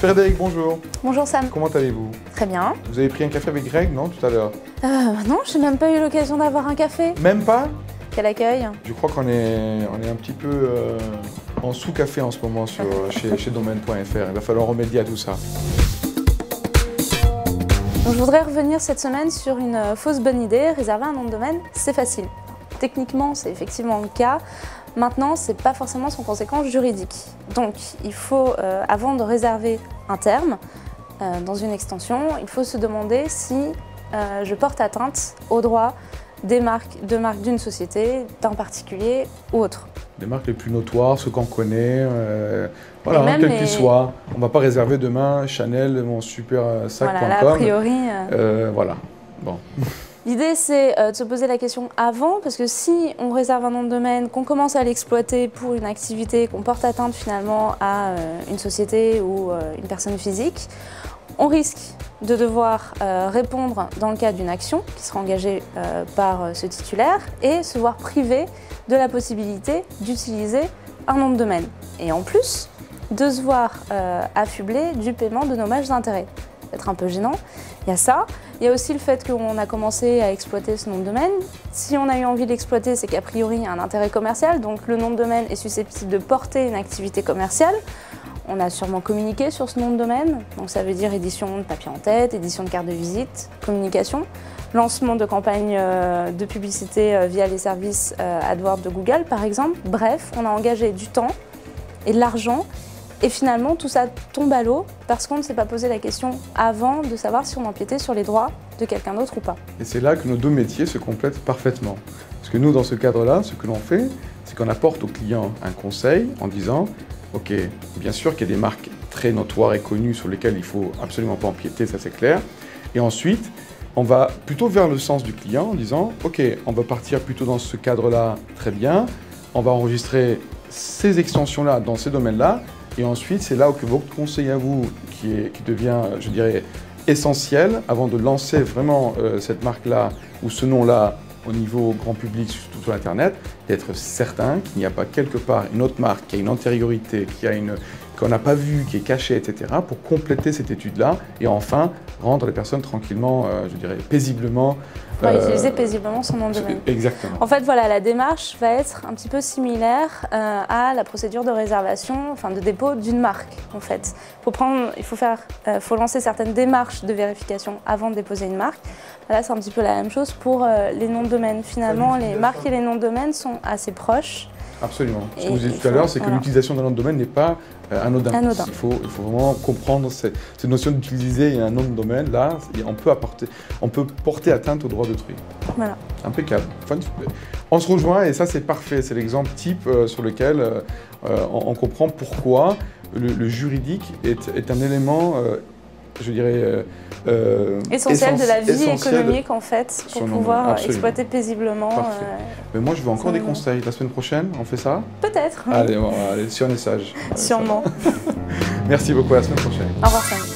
Frédéric, bonjour. Bonjour Sam. Comment allez-vous? Très bien. Vous avez pris un café avec Greg, non, tout à l'heure? Non, j'ai même pas eu l'occasion d'avoir un café. Même pas? Quel accueil. Je crois qu'on est un petit peu en sous-café en ce moment chez domaine.fr. Il va falloir remédier à tout ça. Donc, je voudrais revenir cette semaine sur une fausse bonne idée. Réserver un nom de domaine, c'est facile. Techniquement, c'est effectivement le cas. Maintenant, ce n'est pas forcément sans conséquence juridique. Donc, il faut, avant de réserver un terme dans une extension, il faut se demander si je porte atteinte aux droits des marques d'une société, d'un particulier ou autre. Les marques les plus notoires, ceux qu'on connaît, voilà, quel qu'il soit. On ne va pas réserver demain Chanel, mon super sac.com. Voilà, là, a priori. Voilà, bon. L'idée, c'est de se poser la question avant, parce que si on réserve un nom de domaine, qu'on commence à l'exploiter pour une activité, qu'on porte atteinte finalement à une société ou une personne physique, on risque de devoir répondre dans le cadre d'une action qui sera engagée par ce titulaire et se voir privé de la possibilité d'utiliser un nom de domaine. Et en plus, de se voir affublé du paiement de dommages d'intérêt. Être un peu gênant. Il y a ça. Il y a aussi le fait qu'on a commencé à exploiter ce nom de domaine. Si on a eu envie de l'exploiter, c'est qu'a priori, il y a un intérêt commercial. Donc le nom de domaine est susceptible de porter une activité commerciale. On a sûrement communiqué sur ce nom de domaine. Donc ça veut dire édition de papier en tête, édition de carte de visite, communication, lancement de campagne de publicité via les services AdWords de Google, par exemple. Bref, on a engagé du temps et de l'argent. Et finalement, tout ça tombe à l'eau parce qu'on ne s'est pas posé la question avant de savoir si on empiétait sur les droits de quelqu'un d'autre ou pas. Et c'est là que nos deux métiers se complètent parfaitement. Parce que nous, dans ce cadre-là, ce que l'on fait, c'est qu'on apporte au client un conseil en disant « Ok, bien sûr qu'il y a des marques très notoires et connues sur lesquelles il ne faut absolument pas empiéter, ça c'est clair. » Et ensuite, on va plutôt vers le sens du client en disant « Ok, on va partir plutôt dans ce cadre-là, très bien. On va enregistrer ces extensions-là dans ces domaines-là. » Et ensuite, c'est là que votre conseil à vous, qui devient, je dirais, essentiel, avant de lancer vraiment cette marque-là ou ce nom-là au niveau grand public, surtout sur Internet, d'être certain qu'il n'y a pas quelque part une autre marque qui a une antériorité, qu'on n'a pas vue, qui est cachée, etc., pour compléter cette étude-là et enfin rendre les personnes tranquillement, je dirais, paisiblement. On va utiliser paisiblement son nom de domaine. Exactement. En fait, voilà, la démarche va être un petit peu similaire à la procédure de réservation, enfin de dépôt d'une marque, en fait. Faut lancer certaines démarches de vérification avant de déposer une marque. Là, c'est un petit peu la même chose pour les noms de domaine. Finalement, les marques et les noms de domaine sont assez proches. Absolument. Ce que vous disiez tout à l'heure, c'est que l'utilisation d'un nom de domaine n'est pas anodin. Il faut vraiment comprendre cette notion d'utiliser un nom de domaine. Là, on peut porter atteinte aux droits d'autrui. Voilà. Impeccable. On se rejoint et ça, c'est parfait. C'est l'exemple type sur lequel on comprend pourquoi le juridique est un élément, je dirais, essentiel de la vie économique en fait, pour pouvoir exploiter paisiblement. Mais moi je veux encore des conseils. La semaine prochaine, on fait ça? Peut-être. Allez, on va aller sur un message. Sûrement. Merci beaucoup, à la semaine prochaine. Au revoir Sam.